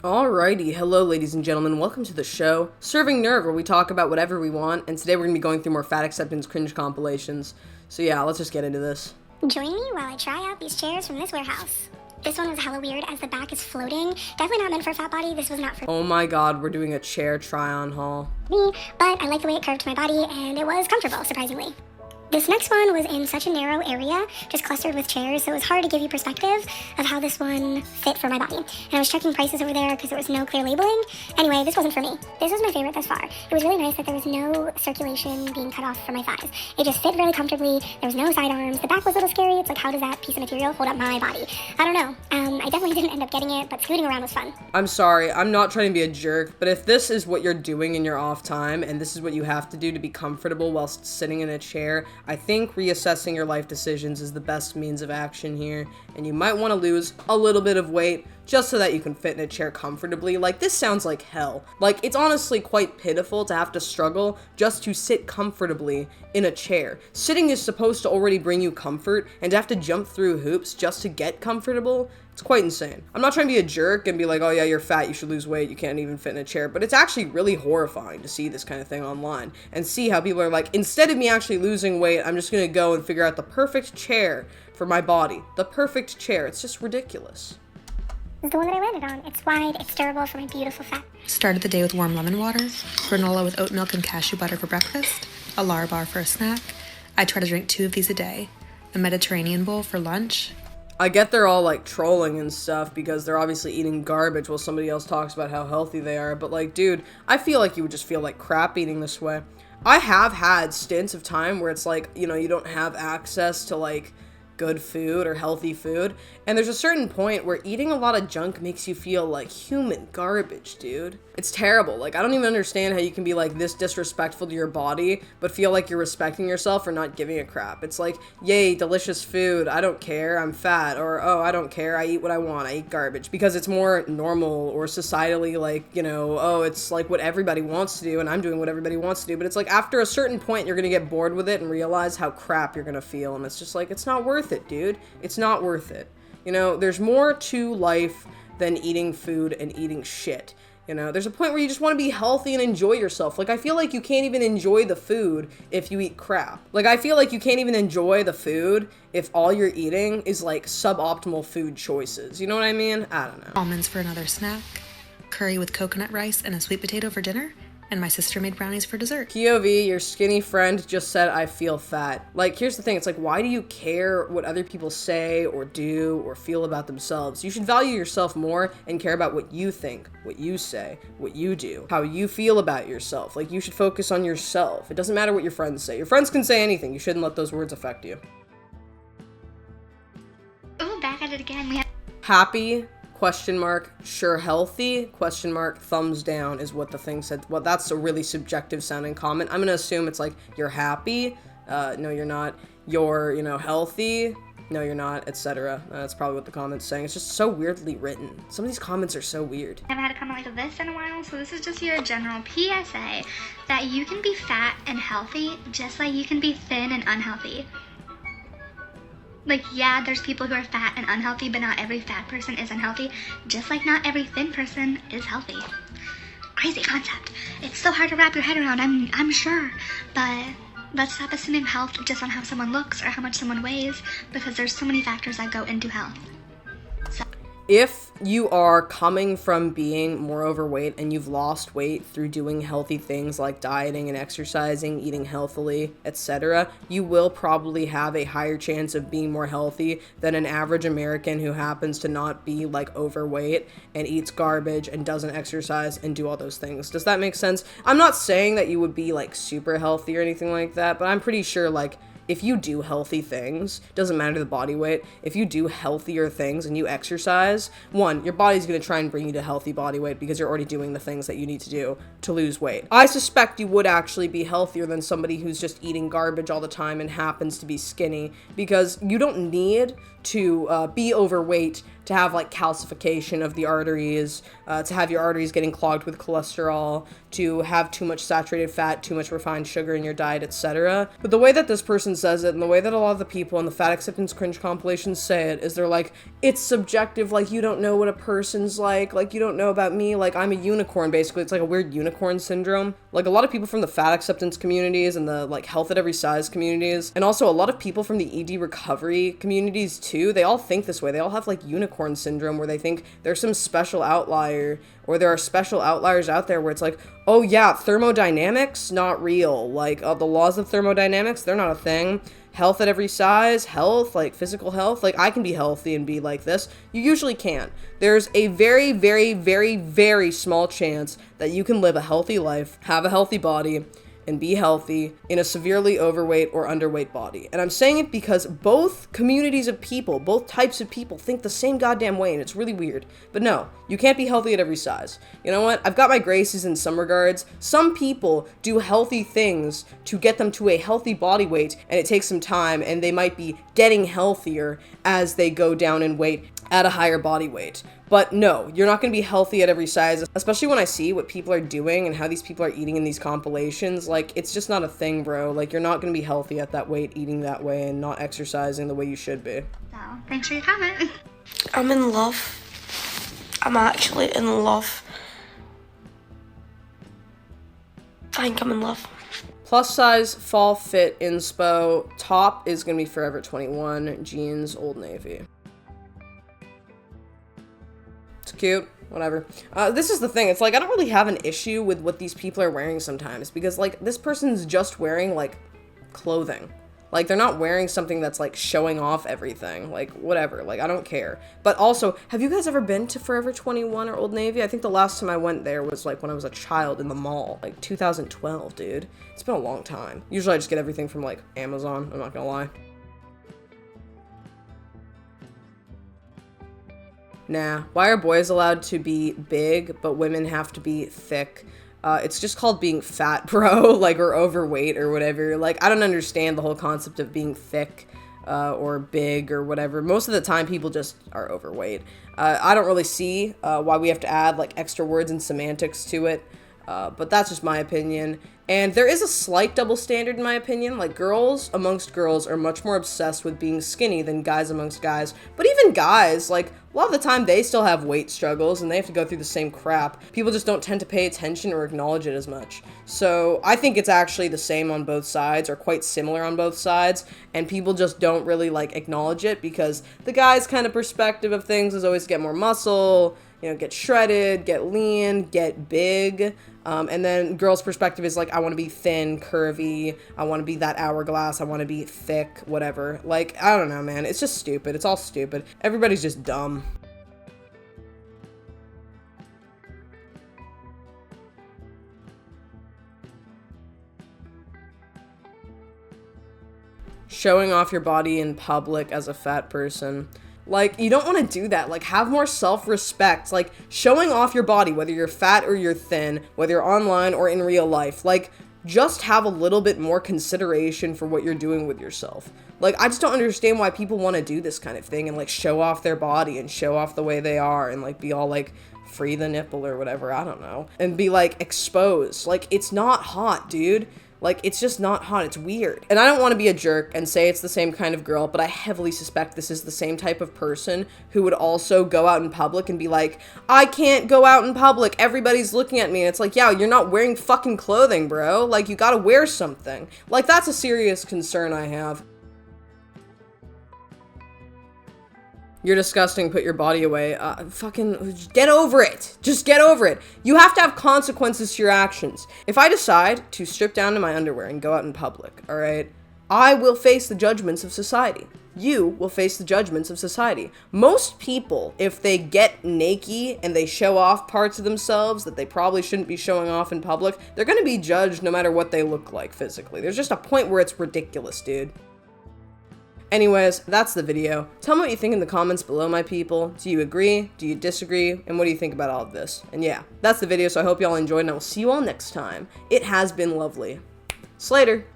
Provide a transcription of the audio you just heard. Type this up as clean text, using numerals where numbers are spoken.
Alrighty, hello ladies and gentlemen, welcome to the show, Serving Nerve, where we talk about whatever we want, and today we're going to be going through more fat acceptance cringe compilations. So yeah, let's just get into this. Join me while I try out these chairs from this warehouse. This one was hella weird as the back is floating. Definitely not meant for a fat body. This was not for Oh my god, we're doing a chair try-on haul. me, but I like the way it curved to my body and it was comfortable, surprisingly. This next one was in such a narrow area, just clustered with chairs, so it was hard to give you perspective of how this one fit for my body. And I was checking prices over there because there was no clear labeling. Anyway, this wasn't for me. This was my favorite thus far. It was really nice that there was no circulation being cut off from my thighs. It just fit really comfortably. There was no sidearms. The back was a little scary. It's like, how does that piece of material hold up my body? I don't know. I definitely didn't end up getting it, but scooting around was fun. I'm sorry, I'm not trying to be a jerk, but if this is what you're doing in your off time, and this is what you have to do to be comfortable whilst sitting in a chair, I think reassessing your life decisions is the best means of action here, and you might want to lose a little bit of weight just so that you can fit in a chair comfortably. Like, this sounds like hell. Like, it's honestly quite pitiful to have to struggle just to sit comfortably in a chair. Sitting is supposed to already bring you comfort, and to have to jump through hoops just to get comfortable, it's quite insane. I'm not trying to be a jerk and be like, oh yeah, you're fat, you should lose weight, you can't even fit in a chair, but it's actually really horrifying to see this kind of thing online and see how people are like, instead of me actually losing weight, I'm just gonna go and figure out the perfect chair for my body. The perfect chair. It's just ridiculous. This is the one that I landed on. It's wide, it's durable for my beautiful fat. Started the day with warm lemon water, granola with oat milk and cashew butter for breakfast, a Lar bar for a snack. I try to drink 2 of these a day, a Mediterranean bowl for lunch. I get they're all like trolling and stuff because they're obviously eating garbage while somebody else talks about how healthy they are, but like, dude, I feel like you would just feel like crap eating this way. I have had stints of time where it's like, you know, you don't have access to like good food or healthy food, and there's a certain point where eating a lot of junk makes you feel like human garbage, dude. It's terrible. Like, I don't even understand how you can be like this disrespectful to your body but feel like you're respecting yourself for not giving a crap. It's like, yay, delicious food, I don't care, I'm fat, or oh, I don't care, I eat what I want, I eat garbage, because it's more normal or societally like, you know, oh, it's like what everybody wants to do and I'm doing what everybody wants to do. But it's like after a certain point you're gonna get bored with it and realize how crap you're gonna feel, and it's just like, it's not worth it, dude. It's not worth it. You know, there's more to life than eating food and eating shit. You know, there's a point where you just want to be healthy and enjoy yourself. Like, I feel like you can't even enjoy the food if you eat crap. Like, I feel like you can't even enjoy the food if all you're eating is like suboptimal food choices. You know what I mean? I don't know. Almonds for another snack, curry with coconut rice and a sweet potato for dinner, and my sister made brownies for dessert. POV, your skinny friend just said, I feel fat. Like, here's the thing. It's like, why do you care what other people say or do or feel about themselves? You should value yourself more and care about what you think, what you say, what you do, how you feel about yourself. Like, you should focus on yourself. It doesn't matter what your friends say. Your friends can say anything. You shouldn't let those words affect you. Oh, back at it again. We have Happy? Question mark, sure healthy, question mark, thumbs down is what the thing said. Well, that's a really subjective sounding comment. I'm gonna assume it's like, you're happy, no you're not, you're, you know, healthy, no you're not, etc. That's probably what the comment's saying. It's just so weirdly written. Some of these comments are so weird. I haven't had a comment like this in a while, so this is just your general PSA that you can be fat and healthy just like you can be thin and unhealthy. Like, yeah, there's people who are fat and unhealthy, but not every fat person is unhealthy, just like not every thin person is healthy. Crazy concept. It's so hard to wrap your head around, I'm sure, but let's stop assuming health just on how someone looks or how much someone weighs, because there's so many factors that go into health. If you are coming from being more overweight and you've lost weight through doing healthy things like dieting and exercising, eating healthily, etc., you will probably have a higher chance of being more healthy than an average American who happens to not be like overweight and eats garbage and doesn't exercise and do all those things. Does that make sense? I'm not saying that you would be like super healthy or anything like that, but I'm pretty sure like if you do healthy things, doesn't matter the body weight, if you do healthier things and you exercise, one, your body's gonna try and bring you to healthy body weight because you're already doing the things that you need to do to lose weight. I suspect you would actually be healthier than somebody who's just eating garbage all the time and happens to be skinny, because you don't need to be overweight, to have like calcification of the arteries, to have your arteries getting clogged with cholesterol, to have too much saturated fat, too much refined sugar in your diet, etc. But the way that this person says it, and the way that a lot of the people in the fat acceptance cringe compilations say it, is they're like, it's subjective, like you don't know what a person's like you don't know about me, like I'm a unicorn, basically. It's like a weird unicorn syndrome. Like a lot of people from the fat acceptance communities and the like health at every size communities, and also a lot of people from the ED recovery communities too, they all think this way. They all have like unicorn syndrome, where they think there's some special outlier, or there are special outliers out there where it's like, oh yeah, thermodynamics, not real. Like the laws of thermodynamics, they're not a thing. Health at every size, health, like physical health, like I can be healthy and be like this. You usually can't. There's a very, very, very, very small chance that you can live a healthy life, have a healthy body, and be healthy in a severely overweight or underweight body. And I'm saying it because both communities of people, both types of people think the same goddamn way, and it's really weird. But no, you can't be healthy at every size. You know what? I've got my graces in some regards. Some people do healthy things to get them to a healthy body weight, and it takes some time, and they might be getting healthier as they go down in weight at a higher body weight. But no, you're not going to be healthy at every size, especially when I see what people are doing and how these people are eating in these compilations. Like, it's just not a thing, bro. Like, you're not going to be healthy at that weight, eating that way, and not exercising the way you should be. So, thanks for your comment. I'm in love. I'm actually in love. I think I'm in love. Plus size, fall fit, inspo. Top is going to be Forever 21. Jeans, Old Navy. It's cute, whatever. This is the thing, it's like, I don't really have an issue with what these people are wearing sometimes, because, like, this person's just wearing, like, clothing. Like, they're not wearing something that's, like, showing off everything. Like, whatever, like, I don't care. But also, have you guys ever been to Forever 21 or Old Navy? I think the last time I went there was, like, when I was a child in the mall. Like, 2012, dude. It's been a long time. Usually I just get everything from, like, Amazon, I'm not gonna lie. Nah, why are boys allowed to be big, but women have to be thick? It's just called being fat, bro, like, or overweight or whatever. Like, I don't understand the whole concept of being thick, or big or whatever. Most of the time, people just are overweight. I don't really see, why we have to add, like, extra words and semantics to it. But that's just my opinion. And there is a slight double standard in my opinion. Like, girls amongst girls are much more obsessed with being skinny than guys amongst guys. But even guys, like, a lot of the time they still have weight struggles and they have to go through the same crap. People just don't tend to pay attention or acknowledge it as much. So I think it's actually the same on both sides, or quite similar on both sides. And people just don't really, like, acknowledge it, because the guy's kind of perspective of things is always get more muscle, you know, get shredded, get lean, get big. And then girls' perspective is like, I want to be thin, curvy, I want to be that hourglass, I want to be thick, whatever. Like, I don't know, man. It's just stupid. It's all stupid. Everybody's just dumb. Showing off your body in public as a fat person. Like, you don't want to do that. Like, have more self-respect. Like, showing off your body, whether you're fat or you're thin, whether you're online or in real life, like, just have a little bit more consideration for what you're doing with yourself. Like, I just don't understand why people want to do this kind of thing and, like, show off their body and show off the way they are and, like, be all, like, free the nipple or whatever, I don't know. And be, like, exposed. Like, it's not hot, dude. Like, it's just not hot. It's weird. And I don't want to be a jerk and say it's the same kind of girl, but I heavily suspect this is the same type of person who would also go out in public and be like, I can't go out in public. Everybody's looking at me. And it's like, yeah, you're not wearing fucking clothing, bro. Like, you gotta wear something. Like, that's a serious concern I have. You're disgusting, put your body away. Fucking get over it. Just get over it. You have to have consequences to your actions. If I decide to strip down to my underwear and go out in public, all right, I will face the judgments of society. You will face the judgments of society. Most people, if they get naked and they show off parts of themselves that they probably shouldn't be showing off in public, they're gonna be judged no matter what they look like physically. There's just a point where it's ridiculous, dude. Anyways, that's the video. Tell me what you think in the comments below, my people. Do you agree? Do you disagree? And what do you think about all of this? And yeah, that's the video, so I hope y'all enjoyed, and I will see you all next time. It has been lovely. Slater.